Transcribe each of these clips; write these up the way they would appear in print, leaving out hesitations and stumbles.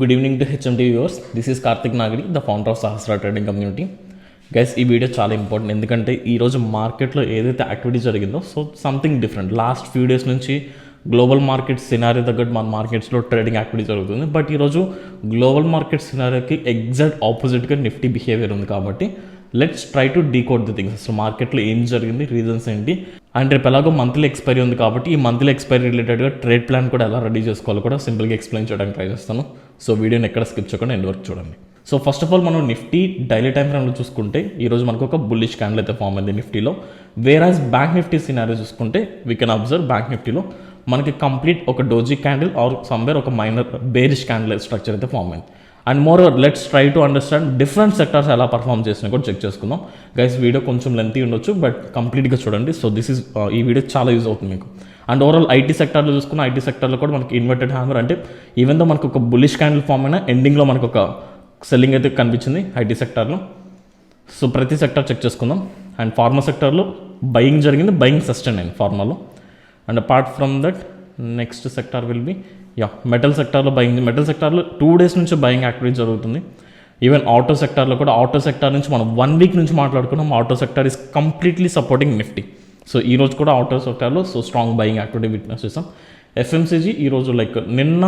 Good evening to hmtv viewers. This is Karteek Nagidi, the founder of sahasra trading community. Guys, ఈ video చాలా important ఎందుకంటే ఈరోజు మార్కెట్లో ఏదైతే యాక్టివిటీ జరిగిందో so something different. Last few days నుంచి global market scenario తగ్గట్టు మన మార్కెట్స్లో ట్రేడింగ్ యాక్టివిటీ జరుగుతుంది. బట్ ఈరోజు గ్లోబల్ మార్కెట్ సినారియోకి ఎగ్జాక్ట్ ఆపోజిట్గా నిఫ్టీ బిహేవియర్ ఉంది. కాబట్టి let's try to decode the things. అసలు మార్కెట్లో ఏం జరిగింది, రీజన్స్ ఏంటి, అండ్ రేపు ఎలాగో మంత్లీ ఎక్స్పైరీ ఉంది కాబట్టి ఈ మంత్లీ ఎక్స్పైరీ రిలేటెడ్గా ట్రేడ్ ప్లాన్ కూడా ఎలా రెడీ చేసుకోవాలో కూడా సింపుల్గా ఎక్స్ప్లెయిన్ చేయడానికి ట్రై చేస్తాను. సో వీడియోని ఎక్కడ స్కిప్ చేయకుండా ఎండ్ వరకు చూడండి. సో ఫస్ట్ ఆఫ్ ఆల్ మనం నిఫ్టీ డైలీ టైం ఫ్రేమ్లో చూసుకుంటే ఈరోజు మనకు ఒక బుల్లిష్ క్యాండిల్ అయితే ఫామ్ అయింది నిఫ్టీలో. వేరాజ్ బ్యాంక్ నిఫ్టీ సినారియో చూసుకుంటే వీ కెన్ అబ్జర్వ్ బ్యాంక్ నిఫ్టీలో మనకి కంప్లీట్ ఒక డోజీ క్యాండిల్ ఆర్ సమ్వేర్ ఒక మైనర్ బేరిష్ క్యాండిల్ స్ట్రక్చర్ అయితే ఫామ్ అయింది. And more let's try to understand different sectors ఎలా పర్ఫామ్ చేసినా కూడా చెక్ చేసుకుందాం. గైస్ వీడియో కొంచెం లెంతీ ఉండొచ్చు బట్ కంప్లీట్గా చూడండి. సో దిస్ ఇస్ ఈ వీడియో చాలా యూజ్ అవుతుంది మీకు. అండ్ ఓవరాల్ ఐటీ సెక్టర్లో చూసుకున్న ఐటీ సెక్టర్లో కూడా మనకి ఇన్వర్టెడ్ హ్యామర్ అంటే ఈవెన్ దో మనకు ఒక బుల్లిష్ క్యాండిల్ ఫామ్ అయినా ఎండింగ్లో మనకు ఒక సెల్లింగ్ అయితే కనిపించింది ఐటీ సెక్టర్లో. సో ప్రతి సెక్టర్ చెక్ చేసుకుందాం. అండ్ ఫార్మా సెక్టర్లో బయింగ్ జరిగింది, బయింగ్ సస్టైన్ అయింది ఫార్మాలో. And apart from that next sector will be metal సెక్టార్లో బయింగ్. మెటల్ సెక్టార్లో 2 days నుంచి బయింగ్ యాక్టివిటీ జరుగుతుంది. ఈవెన్ ఆటో సెక్టార్లో కూడా ఆటో సెక్టార్ నుంచి మనం 1 week నుంచి మాట్లాడుకున్నాం. Auto sector is completely supporting Nifty. So ఈరోజు కూడా ఆటో సెక్టార్లో so strong buying activity witness చేసాం. ఎఫ్ఎంసీజీ ఈరోజు లైక్ నిన్న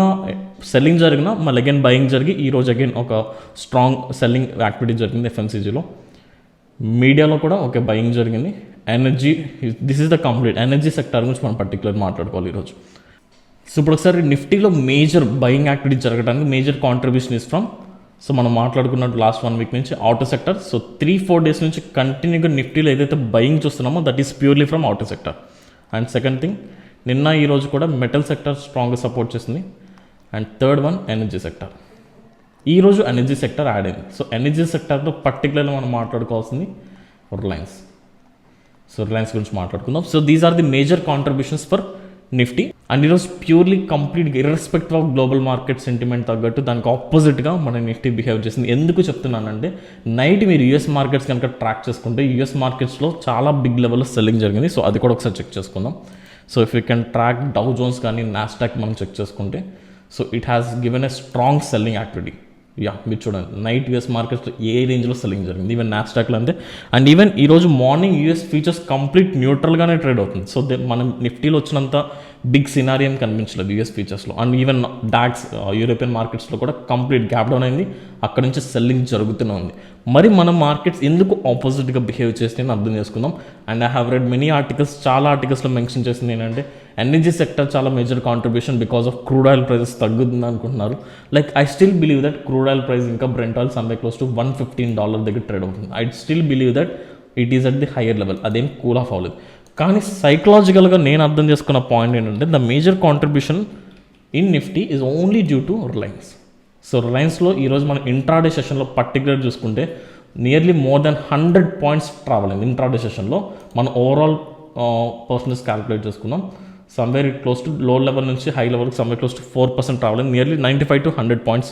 సెల్లింగ్ జరిగిన మళ్ళీ అగైన్ బయింగ్ జరిగి ఈరోజు అగైన్ ఒక స్ట్రాంగ్ సెల్లింగ్ యాక్టివిటీ జరిగింది ఎఫ్ఎంసీజీలో. మీడియాలో కూడా ఒక బయింగ్ జరిగింది. Energy, this is the complete energy sector గురించి మనం పర్టికులర్ మాట్లాడుకోవాలి ఈరోజు. సో ఇప్పుడు ఒకసారి నిఫ్టీలో మేజర్ బయింగ్ యాక్టివిటీ జరగడానికి major contribution is from, so మనం మాట్లాడుకున్నట్టు లాస్ట్ 1 week నుంచి ఆటో సెక్టర్. సో 3-4 days నుంచి కంటిన్యూగా నిఫ్టీలో ఏదైతే బయింగ్ చూస్తున్నామో that is purely from auto sector. And second thing, నిన్న ఈరోజు కూడా మెటల్ సెక్టర్ స్ట్రాంగ్గా సపోర్ట్ చేసింది. And third one energy sector. ఈరోజు ఎనర్జీ సెక్టర్ యాడ్ అయింది. సో ఎనర్జీ సెక్టర్లో పర్టికులర్గా మనం మాట్లాడుకోవాల్సింది రిలయన్స్. సో రిలయన్స్ గురించి మాట్లాడుకుందాం. So these are the major contributions for Nifty. And ఈరోజు ప్యూర్లీ కంప్లీట్గా irrespective of global market sentiment తగ్గట్టు దానికి ఆపోజిట్గా మన నిఫ్టీ బిహేవ్ చేసింది. ఎందుకు చెప్తున్నానంటే నైట్ మీరు యూఎస్ మార్కెట్స్ కనుక ట్రాక్ చేసుకుంటే యూఎస్ మార్కెట్స్లో చాలా బిగ్ లెవెల్లో సెల్లింగ్ జరిగింది. సో అది కూడా ఒకసారి చెక్ చేసుకుందాం. So if you can track Dow Jones కానీ నాస్డాక్ మనం చెక్ చేసుకుంటే so it has given a strong selling activity. మీరు చూడండి నైట్ యూఎస్ మార్కెట్స్లో ఏ రేంజ్లో సెల్లింగ్ జరిగింది, ఈవెన్ నాస్డాక్లో అంతే. అండ్ ఈవెన్ ఈరోజు మార్నింగ్ యూఎస్ ఫీచర్స్ కంప్లీట్ న్యూట్రల్గానే ట్రేడ్ అవుతుంది. సో మనం నిఫ్టీలో వచ్చినంత బిగ్ సినారియం కనిపించలేదు యూఎస్ ఫీచర్స్లో. అండ్ ఈవెన్ డాక్స్ యూరోపియన్ మార్కెట్స్లో కూడా కంప్లీట్ గ్యాప్ డౌన్ అయింది. అక్కడ నుంచి సెల్లింగ్ జరుగుతూనే ఉంది. మరి మన మార్కెట్స్ ఎందుకు ఆపోజిట్గా బిహేవ్ చేస్తుందని అర్థం చేసుకుందాం. And I have read many articles, చాలా ఆర్టికల్స్లో మెన్షన్ చేసింది ఏంటంటే ఎనర్జీ సెక్టర్ చాలా major contribution because of crude oil prices తగ్గుతుంది అనుకుంటున్నారు. Like I still believe that crude oil price ఇంకా Brent oil somewhere close to $115 దగ్గర ట్రేడ్ అవుతుంది. I still believe that it is at the higher level. అదేం cool off అవ్వలేదు. కానీ సైకలాజికల్గా నేను అర్థం చేసుకున్న పాయింట్ ఏంటంటే the major contribution in Nifty is only due to Reliance. So రిలయన్స్లో ఈరోజు మనం ఇంట్రాడే సెషన్లో పర్టికులర్ చూసుకుంటే nearly more than 100 points travel అయింది. ఇంట్రాడే సెషన్లో మనం ఓవరాల్ పర్సంటేజ్ క్యాలిక్యులేట్ చేసుకుందాం. Somewhere it close to low level నుంచి హై లెవెల్కి సమ్వేర్ క్లోజ్ టు 4% ట్రావెల్ అయింది. నియర్లీ 95 to 100 points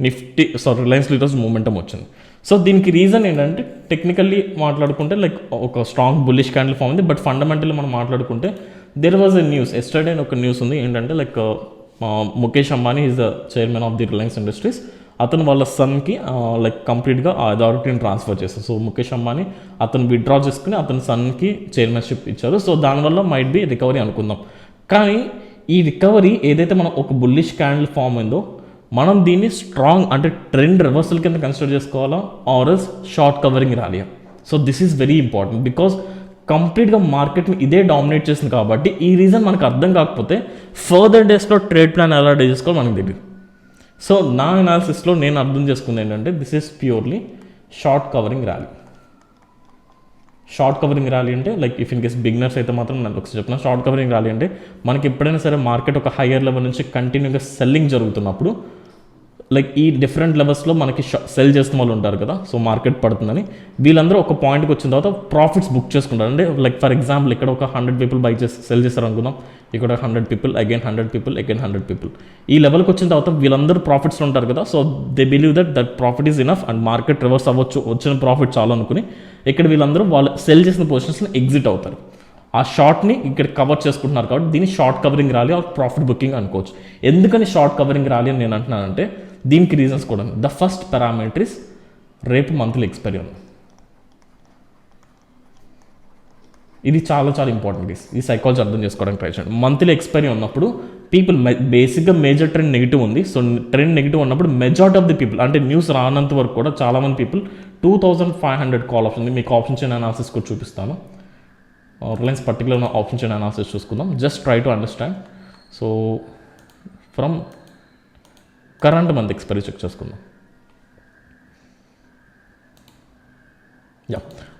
నిఫ్టీ రిలయన్స్లో ఈరోజు మూమెంటం వచ్చింది. సో దీనికి రీజన్ ఏంటంటే టెక్నికల్లీ మాట్లాడుకుంటే లైక్ ఒక స్ట్రాంగ్ బుల్లిష్ క్యాండిల్ ఫామ్ ఉంది. బట్ ఫండమెంటల్లీ మనం మాట్లాడుకుంటే there was a news yesterday ఒక న్యూస్ ఉంది ఏంటంటే like Mukesh Ambani is the chairman of the Reliance industries. అతను వాళ్ళ సన్కి లైక్ కంప్లీట్గా ఆ అథారిటీని ట్రాన్స్ఫర్ చేస్తారు. సో ముఖేష్ అంబానీ అతను విత్డ్రా చేసుకుని అతని సన్కి చైర్మన్షిప్ ఇచ్చారు. సో దానివల్ల మైట్ బి రికవరీ అనుకుందాం. కానీ ఈ రికవరీ ఏదైతే మనం ఒక బుల్లిష్ క్యాండిల్ ఫామ్ అయిందో మనం దీన్ని స్ట్రాంగ్ అంటే ట్రెండ్ రివర్సల్ కింద కన్సిడర్ చేసుకోవాలా ఆర్ఎస్ షార్ట్ కవరింగ్ ర్యాలీయా. So this is very important because కంప్లీట్గా మార్కెట్ని ఇదే డామినేట్ చేసింది. కాబట్టి ఈ రీజన్ మనకు అర్థం కాకపోతే ఫర్దర్ డేస్లో ట్రేడ్ ప్లాన్ ఎలా రెడీ చేసుకోవాలో మనకు తెలియదు. సో నా అనాలిసిస్లో నేను అర్థం చేసుకుంది ఏంటంటే this is purely short covering rally. Short covering rally అంటే like if in case beginners అయితే మాత్రం నేను ఒకసారి చెప్తున్నా. షార్ట్ కవరింగ్ ర్యాలీ అంటే మనకి ఎప్పుడైనా సరే మార్కెట్ ఒక హయ్యర్ లెవెల్ నుంచి కంటిన్యూగా సెల్లింగ్ జరుగుతున్నప్పుడు లైక్ ఈ డిఫరెంట్ లెవెల్స్లో మనకి సెల్ చేస్తున్న వాళ్ళు ఉంటారు కదా. సో మార్కెట్ పడుతుందని వీళ్ళందరూ ఒక పాయింట్కి వచ్చిన తర్వాత ప్రాఫిట్స్ బుక్ చేసుకుంటారు. అంటే లైక్ ఫర్ ఎగ్జాంపుల్ ఇక్కడ ఒక 100 people బై చేసి సెల్ చేస్తారు అనుకుందాం. ఇక్కడ 100 people, again 100 people, again 100 people. ఈ లెవెల్కి వచ్చిన తర్వాత వీళ్ళందరూ ప్రాఫిట్స్లో ఉంటారు కదా. So they believe that profit is enough and market reverse అవ్వచ్చు, వచ్చిన ప్రాఫిట్ చాలు అనుకుని ఇక్కడ వీళ్ళందరూ వాళ్ళు సెల్ చేసిన పొజిషన్స్ని ఎగ్జిట్ అవుతారు. ఆ షార్ట్ని ఇక్కడ కవర్ చేసుకుంటున్నారు కాబట్టి దీన్ని short covering rally or profit booking అనుకోవచ్చు. ఎందుకని షార్ట్ కవరింగ్ ర్యాలీ అని నేను అంటున్నానంటే దీనికి రీజన్స్ కూడా ఉంది. ద ఫస్ట్ పారామీటర్ ఇస్ రేపు మంత్లీ ఎక్స్పైరీ ఉంది. ఇది చాలా చాలా ఇంపార్టెంట్. ఈ సైకాలజీ అర్థం చేసుకోవడానికి ట్రై చేయండి. మంత్లీ ఎక్స్పైరీ ఉన్నప్పుడు పీపుల్ బేసిక్గా మేజర్ ట్రెండ్ నెగిటివ్ ఉంది. సో ట్రెండ్ నెగిటివ్ ఉన్నప్పుడు మెజారిటీ ఆఫ్ ది పీపుల్, అంటే న్యూస్ రానంత వరకు కూడా చాలామంది పీపుల్ 2500 కాల్ ఆప్షన్ ఉంది. మీకు ఆప్షన్ చైన్ అనాలిసిస్ కూడా చూపిస్తాను. Reliance particular option chain analysis చూసుకుందాం. Just try to understand. So from current month expiry check చేసుకుందాం.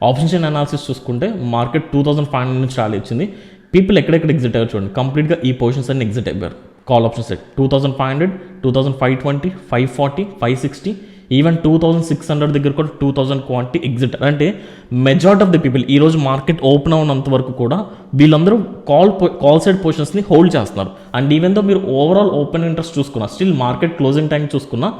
ఆప్షన్ చైన్ అనాలిసిస్ చూసుకుంటే మార్కెట్ 2500 నుంచి ర్యాలీ వచ్చింది. పీపుల్ ఎక్కడెక్కడ ఎగ్జిట్ అయ్యారు చూడండి. కంప్లీట్గా ఈ పొజిషన్స్ అన్ని ఎగ్జిట్ అయిపోయారు. కాల్ ఆప్షన్ సెట్ 2500, 2520, 540, 560, ఈవెన్ 2600 దగ్గర కూడా 2000 క్వాంటిటీ ఎగ్జిట్. అంటే మెజారిటీ ఆఫ్ ది పీపుల్ ఈరోజు మార్కెట్ ఓపెన్ అవునంత వరకు కూడా వీళ్ళందరూ కాల్ సైడ్ పొజిషన్స్ని హోల్డ్ చేస్తున్నారు. అండ్ ఈవెన్ దో మీరు ఓవరాల్ ఓపెన్ ఇంట్రెస్ట్ చూసుకున్నా, స్టిల్ మార్కెట్ క్లోజింగ్ టైం చూసుకున్నా,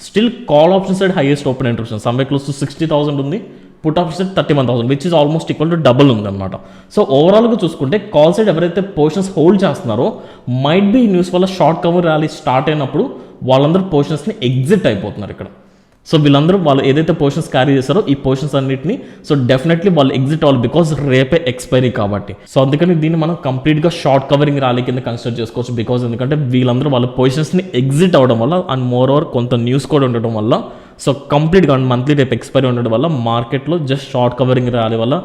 still call option side highest open interest someway close to 60,000 ఉంది. Put option side 31,000, which is almost equal to double ఉందన్నమాట. So ఓవరాల్గా చూసుకుంటే call side ఎవరైతే positions hold చేస్తున్నారో might be news వల్ల short cover rally start అయినప్పుడు వాళ్ళందరూ పొజిషన్స్ని exit అయిపోతున్నారు ఇక్కడ. సో వీళ్ళందరూ వాళ్ళు ఏదైతే పొజిషన్స్ క్యారీ చేస్తారో ఈ పొజిషన్స్ అన్నింటినీ సో డెఫినెట్లీ వాళ్ళు ఎగ్జిట్ అవ్వాలి, బికాస్ రేపే ఎక్స్పైరీ కాబట్టి. సో అందుకని దీన్ని మనం కంప్లీట్గా షార్ట్ కవరింగ్ ర్యాలీ కింద కన్సిడర్ చేసుకోవచ్చు. బికాస్ ఎందుకంటే వీళ్ళందరూ వాళ్ళ పొజిషన్స్ని ఎగ్జిట్ అవ్వడం వల్ల అండ్ మోర్ ఓవర్ కొంత న్యూస్ కూడా ఉండడం వల్ల, సో కంప్లీట్గా మంత్లీ రేపు ఎక్స్పైరీ ఉండడం వల్ల మార్కెట్లో జస్ట్ షార్ట్ కవరింగ్ ర్యాలీ వల్ల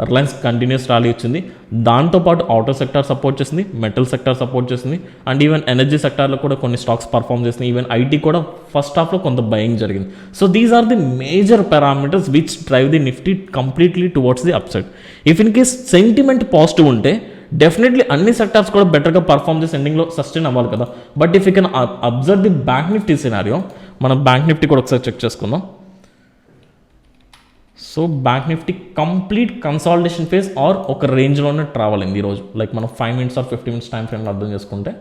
రిలయన్స్ కంటిన్యూస్ ర్యాలీ వచ్చింది. దాంతోపాటు ఆటో సెక్టార్ సపోర్ట్ చేసింది, మెటల్ సెక్టార్ సపోర్ట్ చేసింది, అండ్ ఈవెన్ ఎనర్జీ సెక్టార్లో కూడా కొన్ని స్టాక్స్ పర్ఫామ్ చేసింది. ఈవెన్ ఐటీ కూడా ఫస్ట్ హాఫ్లో కొంత బయింగ్ జరిగింది. So these are the major parameters which drive the Nifty completely towards the up side. If in case sentiment positive ఉంటే డెఫినెట్లీ అన్ని సెక్టార్స్ కూడా బెటర్గా పర్ఫామ్ చేసి ఎండింగ్లో సస్టైన్ అవ్వాలి కదా. But if you can observe the bank Nifty scenario, మనం bank Nifty కూడా ఒకసారి చెక్ చేసుకుందాం. So bank Nifty complete consolidation phase or ఒక రేంజ్లోనే ట్రావెల్ అయింది ఈరోజు. లైక్ మనం 5 minutes ఆర్ 50 minutes టైం ఫ్రేమ్లో అర్థం చేసుకుంటే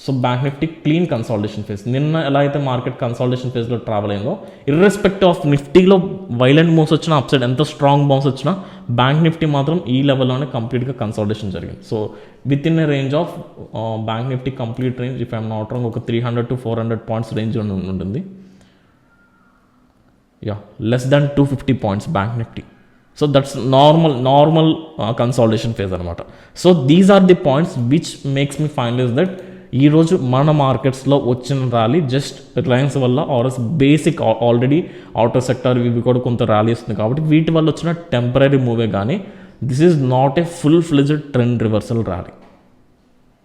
so bank Nifty clean consolidation phase. నిన్న ఎలా అయితే మార్కెట్ కన్సాలిడేషన్ ఫేజ్లో ట్రావెల్ అయిందో, ఇర్రెస్పెక్టివ్ ఆఫ్ నిఫ్టీలో వైలెంట్ మూవ్స్ వచ్చినా, అప్ సైడ్ ఎంత స్ట్రాంగ్ బౌన్స్ వచ్చినా, బ్యాంక్ నిఫ్టీ మాత్రం ఈ లెవెల్లోనే కంప్లీట్గా కన్సాలిడేషన్ జరిగింది. So with in a range of bank Nifty complete range if I'm not wrong ఒక 300 to 400 points రేంజ్లో ఉంటుంది. Less than 250 points bank Nifty. So that's normal consolidation phase అనమాట. So these are the points which makes me finalize that ఈరోజు మన మార్కెట్స్లో వచ్చిన rally just Reliance వల్ల ఆర్ఎస్ బేసిక్ ఆల్రెడీ ఆటో సెక్టర్ ఇవి కూడా కొంత ర్యాలీ వస్తుంది కాబట్టి వీటి వల్ల వచ్చిన టెంపరీ మూవే కానీ this is not a full fledged trend reversal rally.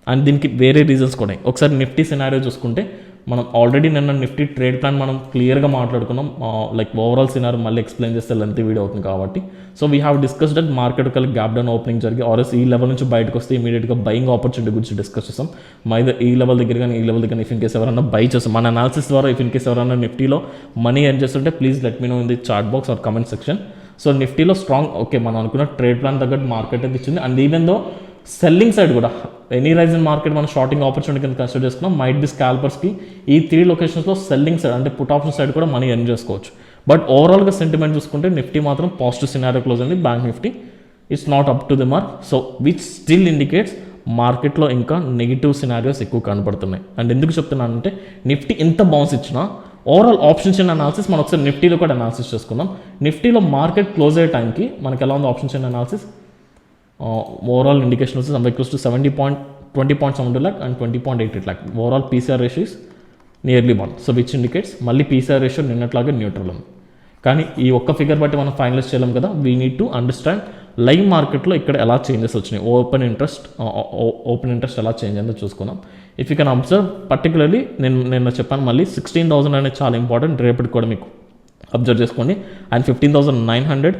And దీనికి వేరే రీజన్స్ కూడా ఉన్నాయి. ఒకసారి నిఫ్టీ సినారియో చూసుకుంటే మనం ఆల్రెడీ నిన్న నిఫ్టీ ట్రేడ్ ప్లాన్ మనం క్లియర్గా మాట్లాడుకున్నాం. లైక్ ఓవరాల్ సినారియో మళ్ళీ ఎక్స్ప్లెయిన్ చేస్తే లెంత్ వీడియో అవుతుంది కాబట్టి. So we have discuss that market కలిసి గ్యాప్ డౌన్ ఓపెనింగ్ జరిగి ఆర్ఎస్ ఈ లెవెల్ నుంచి బయటకు వస్తే ఇమీడియట్గా బయింగ్ ఆపర్చునిటీ గురించి డిస్కస్ చేస్తాం. ఈ లెవెల్ దగ్గర కానీ ఈ లెవెల్ దగ్గర ఇఫ్ ఇన్ కేస్ ఎవరైనా బై చేస్తాం మన అనాలిసిస్ ద్వారా, ఇఫ్ ఇన్ కేస్ ఎవరైనా నిఫ్టీలో మనీ ఎర్న్ చేస్తుంటే please let me know in the chat box or comment section. So నిఫ్టీలో స్ట్రాంగ్ ఓకే మనం అనుకున్న ట్రేడ్ ప్లాన్ తగ్గట్టు మార్కెట్ అయితే ఇచ్చింది. And even though selling side కూడా ఎనీ రైజ్ ఇన్ మార్కెట్ మనం షార్టింగ్ ఆపర్చునిటీ కింద కన్సిడర్ చేసుకున్నాం. మైట్ బి స్కాల్పర్స్కి ఈ 3 లొకేషన్స్లో సెల్లింగ్ సైడ్ అంటే పుట్ ఆప్షన్ సైడ్ కూడా మనీ ఎర్న్ చేసుకోవచ్చు. బట్ ఓవరాల్గా సెంటిమెంట్ చూసుకుంటే నిఫ్టీ మాత్రం పాజిటివ్ సినారియో క్లోజ్ అయింది. Bank Nifty it's not up to the mark. So which still indicates మార్కెట్లో ఇంకా నెగిటివ్ సినారియోస్ ఎక్కువ కనపడుతున్నాయి. అండ్ ఎందుకు చెప్తున్నానంటే నిఫ్టీ ఎంత బౌన్స్ ఇచ్చినా ఓవరాల్ ఆప్షన్ చైన్ అనాలిసిస్ మనం ఒకసారి నిఫ్టీలో కూడా అనాలిసిస్ చేసుకుందాం. నిఫ్టీలో మార్కెట్ క్లోజ్ అయ్యే టైంకి మనకి ఎలా ఉంది option chain analysis, overall indication వచ్చి somewhere close to 20.72 lakh and 20.88 lakh. Overall PCR ratio is nearly 1. So which indicates మళ్ళీ పీసీఆర్ రేషియో నిన్నట్లాగే న్యూట్రల్ ఉంది. కానీ ఈ ఒక్క ఫిగర్ బట్టి మనం ఫైనలైజ్ చేయలేం కదా. We need to understand live మార్కెట్లో ఇక్కడ ఎలా చేంజెస్ వచ్చినాయి, ఓపెన్ ఇంట్రెస్ట్ ఎలా చేంజ్ అయిందో చూసుకుందాం. If you can observe particularly నేను చెప్పాను మళ్ళీ 16,000 అనేది చాలా ఇంపార్టెంట్. రేపటికి కూడా మీకు అబ్జర్వ్ చేసుకోండి. అండ్ 15,900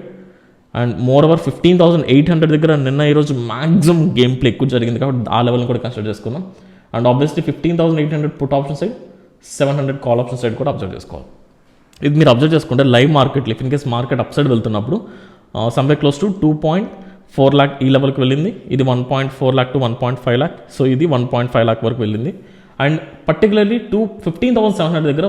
అండ్ మోర్ ఓవర్ 15,800 దగ్గర నిన్న ఈరోజు మ్యాక్సిమం గేమ్ ప్లే ఎక్కువ జరిగింది కాబట్టి ఆ లెవెల్ని కూడా కన్సిడర్ చేసుకుందాం. And obviously 15,800 put option side, 700 call option side కూడా అబ్జర్వ్ చేసుకోవాలి. ఇది మీరు అబ్జర్వ్ చేసుకుంటే లైవ్ మార్కెట్లో if in case market up side వెళ్తున్నప్పుడు సమ్వే క్లోజ్ టు 2.4 lakh ఈ లెవెల్కి వెళ్ళింది. ఇది 1.4 lakh to 1.5 lakh. సో ఇది 1.5 lakh వరకు వెళ్ళింది. అండ్ పర్టికులర్లీ 15,700 దగ్గర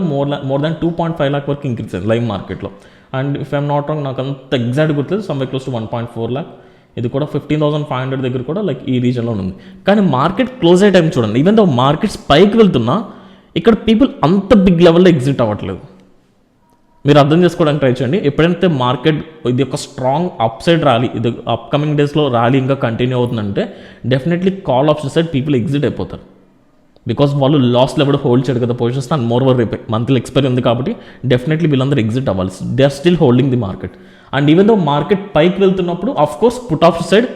మోర్ దాన్ 2.5 lakh వరకు ఇంక్రీజ్ అయింది లైవ్ మార్కెట్లో. And if I'm not wrong నాకు అంత ఎగ్జాక్ట్ గుర్తులేదు, సమ్వే క్లోజ్ టు 1.4 lakh. ఇది కూడా 15,500 దగ్గర కూడా లైక్ ఈ రీజన్లో ఉంది. కానీ మార్కెట్ క్లోజ్ అయ్యే టైం చూడండి, ఈవెన్ దో మార్కెట్స్ పైకి వెళ్తున్నా ఇక్కడ పీపుల్ అంత బిగ్ లెవెల్లో ఎగ్జిట్ అవ్వట్లేదు. మీరు అర్థం చేసుకోవడానికి ట్రై చేయండి. ఎప్పుడైతే మార్కెట్ ఇది ఒక స్ట్రాంగ్ అప్ సైడ్ ర్యాలీ, ఇది అప్కమింగ్ డేస్లో ర్యాలీ ఇంకా కంటిన్యూ అవుతుందంటే definitely call option side people exit అయిపోతారు. బికాస్ వాళ్ళు లాస్ లెవెల్ హోల్డ్ చేయడు కదా పొజిషన్స్, అండ్ మోర్ ఓవర్ రేపు మంత్లీ ఎక్స్పైరీ ఉంది కాబట్టి డెఫినెట్లీ వీళ్ళందరూ ఎగ్జిట్ అవ్వాలి. They are still holding the market. And even though market పైకి వెళ్తున్నప్పుడు of course put option side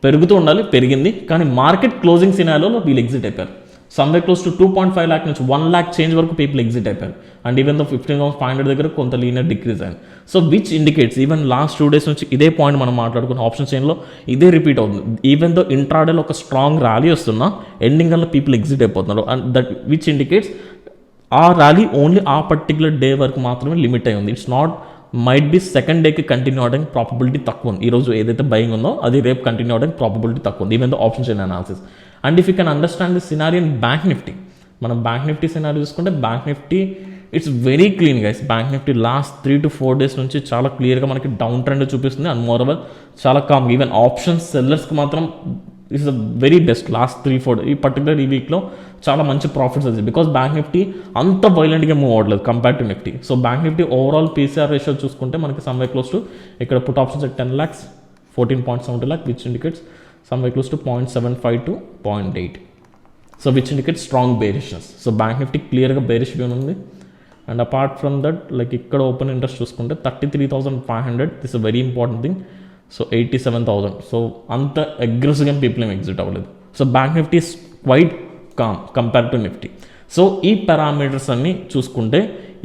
పెరుగుతూ ఉండాలి, పెరిగింది. కానీ మార్కెట్ క్లోజింగ్ సినారియోలో వీళ్ళు ఎగ్జిట్ అయిపోయారు. సమ్వే క్లోజ్ టు 2.5 lakh నుంచి 1 lakh చేంజ్ వరకు పీపుల్ ఎగ్జిట్ అయిపోయారు. అండ్ ఈవెన్ దో 15,500 దగ్గర కొంత లీనర్ డిక్రీజ్ అయింది. So which indicates even last 2 days నుంచి ఇదే పాయింట్ మనం మాట్లాడుకున్న ఆప్షన్ చైన్లో ఇదే రిపీట్ అవుతుంది. ఈవెన్ దో ఇంట్రాడేలో ఒక స్ట్రాంగ్ ర్యాలీ వస్తున్నా ఎండింగ్ వల్ల పీపుల్ ఎగ్జిట్ అయిపోతున్నారు. అండ్ దట్ విచ్ ఇండికేట్స్ ఆ ర్యాలీ ఓన్లీ ఆ పర్టికులర్ డే వరకు మాత్రమే లిమిట్ అయి ఉంది. It's not might be second డేకి కంటిన్యూ అవడానికి ప్రాబబిలిటీ తక్కువ ఉంది. ఈరోజు ఏదైతే బయింగ్ ఉందో అది రేపు కంటిన్యూ అవడానికి ప్రాబబిలిటీ తక్కువ ఉంది, even though option chain analysis. And if you can understand the scenario in bank Nifty, మనం బ్యాంక్ నిఫ్టీ సినారీ చూసుకుంటే bank Nifty it's very clean guys. Bank Nifty last 3 to 4 days నుంచి చాలా క్లియర్గా మనకి down trend చూపిస్తుంది. And more over చాలా com, even option సెల్లర్స్కి మాత్రం it's the very best. Last 3-4 ఈ పర్టికులర్ ఈ వీక్లో చాలా మంచి ప్రాఫిట్స్ వచ్చింది. బికాస్ బ్యాంక్ నిఫ్టీ అంత వైలెంట్గా మూవ్ అవ్వట్లేదు compare to Nifty. So bank Nifty overall PCR ratio చూసుకుంటే మనకి సమ్వే క్లోజ్ టు ఇక్కడ put options 10 lakhs 14.72 lakh which indicates someway close to 0.75 to 0.8. So which indicates strong bearishness. So bank Nifty క్లియర్గా bearish view ఉంది. And apart from that like ఇక్కడ open interest చూసుకుంటే 33,500 this very important thing. So 87,000. So అంత అగ్రెసివ్గా people ఏం exit అవ్వలేదు. So bank Nifty is quite calm compare to Nifty. So ఈ parameters అన్ని చూసుకుంటే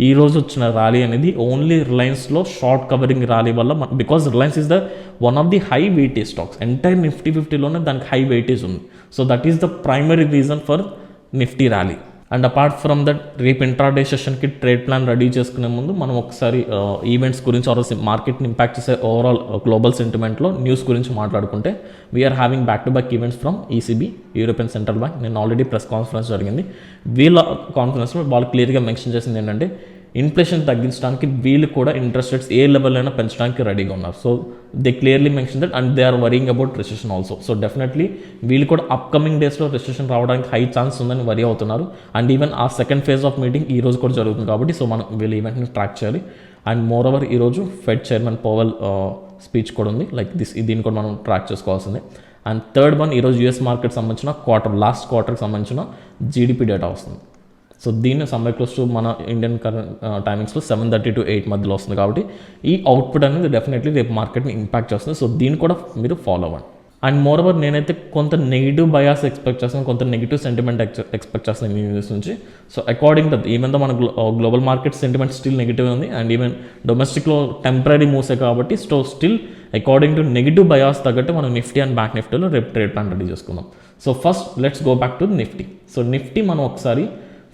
ఈ రోజు వచ్చిన ర్యాలీ అనేది ఓన్లీ రిలయన్స్లో షార్ట్ కవరింగ్ ర్యాలీ వల్ల, because Reliance is the one of the high weightage stocks. Entire Nifty 50లోనే దానికి హై వెయిటేజ్ ఉంది. So that is the primary reason for Nifty rally. And apart from that రేపు intraday సెషన్కి trade plan ready చేసుకునే ముందు మనం ఒకసారి events గురించి ఆర్ మార్కెట్ని ఇంపాక్ట్ చేసే ఓవరాల్ గ్లోబల్ సెంటిమెంట్లో న్యూస్ గురించి మాట్లాడుకుంటే we're having back to back events from ECB, European Central Bank. నేను ఆల్రెడీ ప్రెస్ కాన్ఫరెన్స్ జరిగింది. వీళ్ళ కాన్ఫరెన్స్లో వాళ్ళు క్లియర్గా మెన్షన్ చేసింది ఏంటంటే ఇన్ఫ్లేషన్ తగ్గించడానికి వీళ్ళు కూడా ఇంట్రెస్ట్ రేట్స్ ఏ లెవెల్ అయినా పెంచడానికి రెడీగా ఉన్నారు. So they clearly mention that and they are worrying about recession also. So definitely వీళ్ళు కూడా అప్కమింగ్ డేస్లో రిసెషన్ రావడానికి హై ఛాన్స్ ఉందని వరీ అవుతున్నారు. అండ్ ఈవెన్ ఆ సెకండ్ ఫేజ్ ఆఫ్ మీటింగ్ ఈ రోజు కూడా జరుగుతుంది కాబట్టి సో మనం వీళ్ళ ఈవెంట్ని ట్రాక్ చేయాలి. అండ్ మోర్ ఓవర్ ఈరోజు ఫెడ్ చైర్మన్ పవల్ స్పీచ్ కూడా ఉంది, లైక్ దీన్ని కూడా మనం ట్రాక్ చేసుకోవాల్సిందే. అండ్ థర్డ్ వన్ ఈరోజు యూఎస్ మార్కెట్ సంబంధించిన లాస్ట్ క్వార్టర్కి సంబంధించిన జీడిపి డేటా వస్తుంది. సో దీన్ని సమ్వే క్లోజ్ టు మన ఇండియన్ కరెంట్ టైమింగ్స్లో 7:30 to 8 మధ్యలో వస్తుంది కాబట్టి ఈ అవుట్పుట్ అనేది డెఫినెట్లీ రేపు మార్కెట్ని ఇంపాక్ట్ చేస్తుంది. సో దీన్ని కూడా మీరు ఫాలో అవ్వండి. అండ్ మోర్ ఓవర్ నేనైతే కొంత నెగిటివ్ బయాస్ ఎక్స్పెక్ట్ చేస్తాను, కొంత నెగిటివ్ సెంటిమెంట్ ఎక్స్పెక్ట్ చేస్తాను ఈ న్యూస్ నుంచి. So according to even though మన global market sentiment still negative ఉంది. అండ్ ఈవెన్ డొమెస్టిక్లో టెంపరీ మూవ్సే కాబట్టి still according to negative bias తగ్గట్టు మనం నిఫ్టీ అండ్ బ్యాంక్ నిఫ్టీలో రేపు ట్రేడ్ ప్లాన్ రెడీ చేసుకుందాం. So first let's go back to Nifty. So Nifty మనం ఒకసారి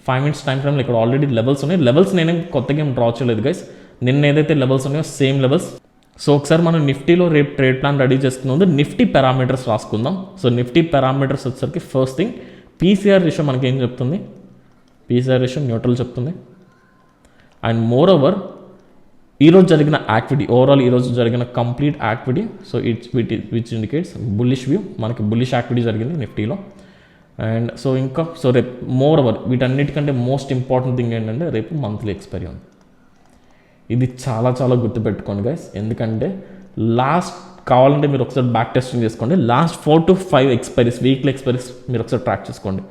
5 minutes టైం ఫ్రేమ్లో ఇక్కడ ఆల్రెడీ లెవెల్స్ ఉన్నాయి. లెవెల్స్ నేనేం కొత్తగా ఏం డ్రా చేయలేదు గైస్, నిన్న ఏదైతే లెవెల్స్ ఉన్నాయో సేమ్ లెవెల్స్. సో ఒకసారి మనం నిఫ్టీలో రేపు ట్రేడ్ ప్లాన్ రెడీ చేసుకున్నది నిఫ్టీ పారామీటర్స్ రాసుకుందాం. సో నిఫ్టీ పారామీటర్స్ వచ్చేసరికి ఫస్ట్ థింగ్ పీసీఆర్ రేషియో మనకి ఏం చెప్తుంది, పీసీఆర్ రేషియో న్యూట్రల్ చెప్తుంది. అండ్ మోర్ ఓవర్ ఈరోజు జరిగిన యాక్టివిటీ, ఓవరాల్ ఈరోజు జరిగిన complete activity, so which indicates bullish view, మనకి బుల్లిష్ యాక్టివిటీ జరిగింది నిఫ్టీలో. అండ్ సో రేపు మోర్ ఓవర్ వీటన్నిటికంటే మోస్ట్ ఇంపార్టెంట్ థింగ్ ఏంటంటే రేపు మంత్లీ ఎక్స్పైరీ ఉంది. ఇది చాలా చాలా గుర్తుపెట్టుకోండి గైస్, ఎందుకంటే కావాలంటే మీరు ఒకసారి బ్యాక్ టెస్టింగ్ చేసుకోండి. Last 4 to 5 expiries, weekly expiries మీరు ఒకసారి ట్రాక్ చేసుకోండి.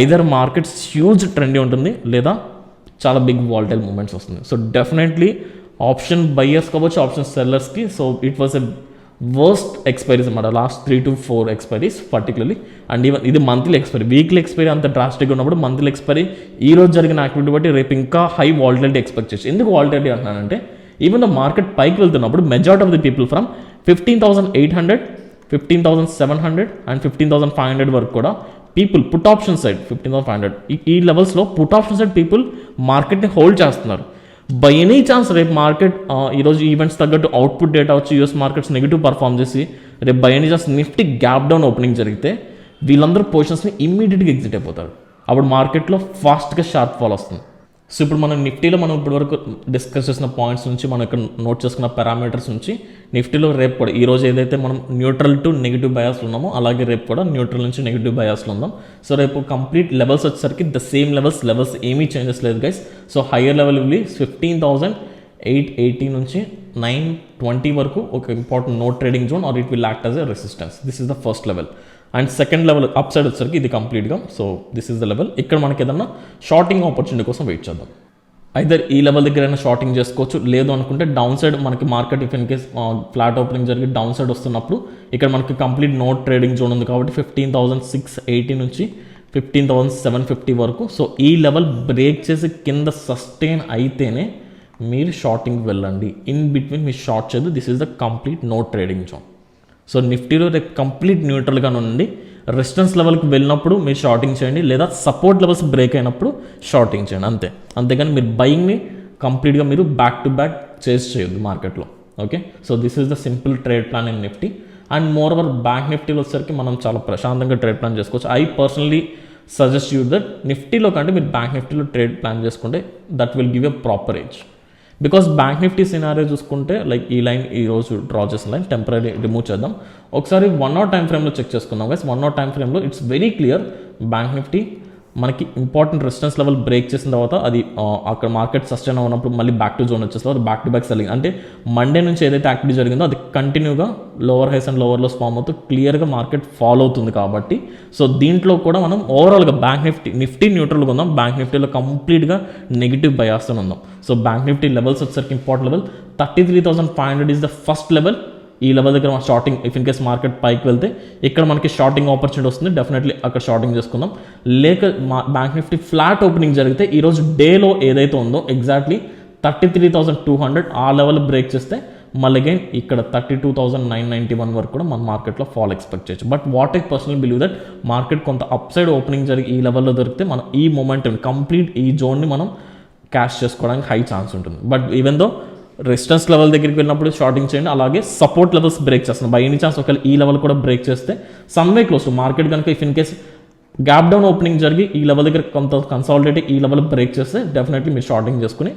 ఐదర్ మార్కెట్స్ హ్యూజ్ ట్రెండీ ఉంటుంది లేదా చాలా బిగ్ వాలటైల్ మూమెంట్స్ వస్తుంది. సో డెఫినెట్లీ ఆప్షన్ బయ్యర్స్ కావచ్చు, ఆప్షన్ సెల్లర్స్కి so it was a worst expiries అన్నమాట last 3 to 4 expiries particularly. And even ఇది మంత్లీ ఎక్స్పైరీ, వీక్లీ ఎక్స్పైరీ అంత డ్రాస్టిక్గా ఉన్నప్పుడు మంత్లీ ఎక్స్పైరీ ఈ రోజు జరిగిన యాక్టివిటీ బట్టి రేపు ఇంకా హై వాలటిలిటీ ఎక్స్పెక్ట్ చేయొచ్చు. ఎందుకు వాలటిలిటీ అంటున్నానంటే ఈవెన్ ద మార్కెట్ పైకి వెళ్తున్నప్పుడు majority of the people from 15,800, 15,700 and 15,500 వరకు కూడా పీపుల్ పుట్ ఆప్షన్ సైడ్ 15,500 ఈ లెవెల్స్లో పుట్ ఆప్షన్ సైడ్ పీపుల్ మార్కెట్ని హోల్డ్ చేస్తున్నారు. బై ఎనీ ఛాన్స్ రేపు మార్కెట్ ఈరోజు ఈవెంట్స్ తగ్గట్టు అవుట్పుట్ డేటా వచ్చి యూఎస్ మార్కెట్స్ నెగిటివ్ పర్ఫామ్ చేసి రేపు by any chance Nifty gap down opening జరిగితే వీళ్ళందరూ పొజిషన్స్ని ఇమ్మీడియట్గా ఎగ్జిట్ అయిపోతారు. అప్పుడు మార్కెట్లో ఫాస్ట్గా షార్ప్ ఫాల్ వస్తుంది. సో ఇప్పుడు మనం నిఫ్టీలో మనం ఇప్పటివరకు డిస్కస్ చేసిన పాయింట్స్ నుంచి మనం ఇక్కడ నోట్ చేసుకున్న పారామీటర్స్ నుంచి నిఫ్టీలో రేపు కూడా ఈరోజు ఏదైతే మనం న్యూట్రల్ టు నెగిటివ్ బయాస్లో ఉన్నామో అలాగే రేపు కూడా న్యూట్రల్ నుంచి నెగిటివ్ బయాస్లో ఉందాం. సో రేపు కంప్లీట్ లెవెల్స్ వచ్చేసరికి ద సేమ్ లెవెల్స్ ఏమీ చేంజెస్ లేదు guys. So higher level will 15,880 నుంచి 920 వరకు ఒక important no trading zone or it will act as a resistance. This is the first level. And second level up side వచ్చేసరికి ఇది కంప్లీట్గా. So this is the level. ఇక్కడ మనకి ఏదన్నా shorting opportunity కోసం వెయిట్ చేద్దాం. ఐదర్ ఈ లెవెల్ దగ్గరైనా షార్టింగ్ చేసుకోవచ్చు, లేదు అనుకుంటే డౌన్ సైడ్ మనకి market if in case flat opening జరిగి డౌన్ సైడ్ వస్తున్నప్పుడు ఇక్కడ మనకి కంప్లీట్ నో ట్రేడింగ్ జోన్ ఉంది కాబట్టి 15,680 నుంచి 15,750 వరకు. సో ఈ లెవెల్ బ్రేక్ చేసి కింద సస్టైన్ అయితేనే మీరు షార్టింగ్ వెళ్ళండి. ఇన్ బిట్వీన్ మీరు షార్ట్ చేయదు. This is the complete no trading zone. So నిఫ్టీలో రేపు కంప్లీట్ న్యూట్రల్గా ఉండండి. రెసిస్టెన్స్ లెవెల్కి వెళ్ళినప్పుడు మీరు షార్టింగ్ చేయండి, లేదా సపోర్ట్ లెవెల్స్ బ్రేక్ అయినప్పుడు షార్టింగ్ చేయండి అంతే. అంతేగాని మీరు బయింగ్ని కంప్లీట్గా మీరు బ్యాక్ టు బ్యాక్ చేయొద్దు మార్కెట్లో. Okay, so this is the simple trade plan in Nifty. And more over bank నిఫ్టీలో వచ్చేసరికి మనం చాలా ప్రశాంతంగా ట్రేడ్ ప్లాన్ చేసుకోవచ్చు. I personally suggest you that నిఫ్టీలో కంటే మీరు బ్యాంక్ నిఫ్టీలో ట్రేడ్ ప్లాన్ చేసుకుంటే that will give a proper age. Because bank Nifty scenario చూసుకుంటే లైక్ ఈ లైన్ ఈరోజు డ్రా చేసిన లైన్ టెంపరీ రిమూవ్ చేద్దాం. ఒకసారి 1 hour టైం ఫ్రేమ్లో చెక్ చేసుకుందాం గైస్. 1 hour టైం ఫ్రేమ్లో it's very clear. Bank Nifty మనకి ఇంపార్టెంట్ రెసిస్టెన్స్ లెవెల్ బ్రేక్ చేసిన తర్వాత అది అక్కడ మార్కెట్ సస్టైన్ అవునప్పుడు మళ్ళీ బ్యాక్ టు జోన్ వచ్చేసిన తర్వాత బ్యాక్ టు బ్యాక్ సెల్లింగ్. అంటే మండే నుంచి ఏదైతే యాక్టివిటీ జరిగిందో అది కంటిన్యూగా lower highs and lower lows form అవుతూ క్లియర్గా మార్కెట్ ఫాలో అవుతుంది కాబట్టి సో దీంట్లో కూడా మనం ఓవరాల్గా బ్యాంక్ నిఫ్టీ న్యూట్రల్గా ఉందాం. బ్యాంక్ నిఫ్టీలో కంప్లీట్గా నెగిటివ్ బయాస్తో ఉందాం. సో బ్యాంక్ నిఫ్టీ లెవెల్స్ వచ్చేసరికి important level 33,500 is the first level. ఈ లెవెల్ దగ్గర మన shorting if in case market పైకి వెళ్తే ఇక్కడ మనకి షార్టింగ్ ఆపర్చునిటీ వస్తుంది. డెఫినెట్లీ అక్కడ షార్టింగ్ చేసుకుందాం. లేక బ్యాంక్ నిఫ్టీ ఫ్లాట్ ఓపెనింగ్ జరిగితే ఈరోజు డేలో ఏదైతే ఉందో ఎగ్జాక్ట్లీ 33,200 ఆ లెవెల్ బ్రేక్ చేస్తే మళ్ళీ అగైన్ ఇక్కడ 32,991 వరకు కూడా మన మార్కెట్లో ఫాల్ ఎక్స్పెక్ట్ చేయొచ్చు. But what I personal believe that market కొంత అప్ సైడ్ ఓపెనింగ్ జరిగి ఈ లెవెల్లో దొరికితే మనం ఈ మొమెంటం కంప్లీట్ ఈ జోన్ని మనం క్యాష్ చేసుకోవడానికి హై ఛాన్స్ ఉంటుంది. But even though resistance level దగ్గరికి వెళ్ళినప్పుడు షార్టింగ్ చేయండి. అలాగే సపోర్ట్ లెవెల్స్ బ్రేక్ చేస్తున్నాం. బై ఎనీ ఛాన్స్ ఒకవేళ ఈ లెవెల్ కూడా బ్రేక్ చేస్తే సమ్వే క్లోజ్ టు మార్కెట్ కనుక if in case gap down opening జరిగి ఈ లెవెల్ దగ్గర కొంత కన్సాలిడేట్ ఈ లెవెల్ బ్రేక్ చేస్తే డెఫినెట్లీ మీరు షార్టింగ్ చేసుకుని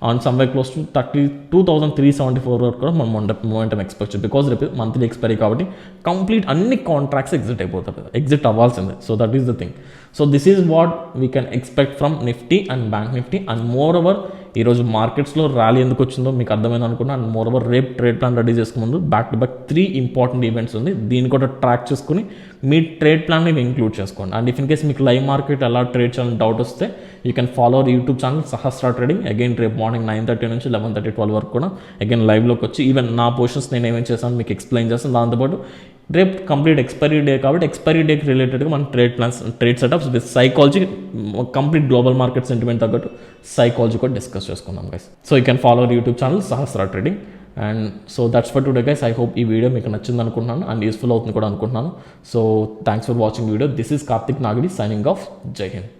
ఆన్ సమ్వే క్లోజ్ టు 32,374 వరకు కూడా మనం మొమెంటం ఎక్స్పెక్ట్ చేయాలి. బికాజ్ రేపు మంత్లీ ఎక్స్పైరీ కాబట్టి కంప్లీట్ అన్ని కాంట్రాక్ట్స్ ఎగ్జిట్ అవ్వాల్సిందే. So that is the thing. So this is what we can expect from Nifty and bank Nifty. And more over ఈరోజు మార్కెట్స్లో ర్యాలీ ఎందుకు వచ్చిందో మీకు అర్థమైంది అనుకున్నా. అండ్ మోర్ ఓవర్ రేపు ట్రేడ్ ప్లాన్ రెడీ చేసుకునే ముందు back to back 3 important events ఉంది. దీన్ని కూడా ట్రాక్ చేసుకుని మీ ట్రేడ్ ప్లాన్ని ఇంక్లూడ్ చేసుకోండి. అండ్ ఇఫ్ ఇన్ కేస్ మీకు లైవ్ మార్కెట్ ఎలా ట్రేడ్ చేయాలని డౌట్ వస్తే you can follow our YouTube channel Sahasra trading. Again రేపు మార్నింగ్ 9:30 నుంచి 11:30, 12 వరకు కూడా అగైన్ లైవ్లోకి వచ్చి ఈవెన్ నా పొజిషన్స్ నేను ఏమేమి చేశాను మీకు ఎక్స్ప్లెయిన్ చేస్తాను. దాంతోపాటు రేపు కంప్లీట్ ఎక్స్పైరీ డే కాబట్టి ఎక్స్పైరీ డేకి రిలేటెడ్గా మన trade plans, trade setups with psychology, complete global market sentiment తగ్గట్టు సైకాలజీ కూడా డిస్కస్ చేసుకుందాం guys. So you can follow our YouTube channel Sahasra trading. And so that's for today guys. I hope ఈ video మీకు నచ్చింది అనుకుంటున్నాను and useful అవుతుంది కూడా అనుకుంటున్నాను. So thanks for watching video. This is Karthik Nagidi signing off. జై హింద్.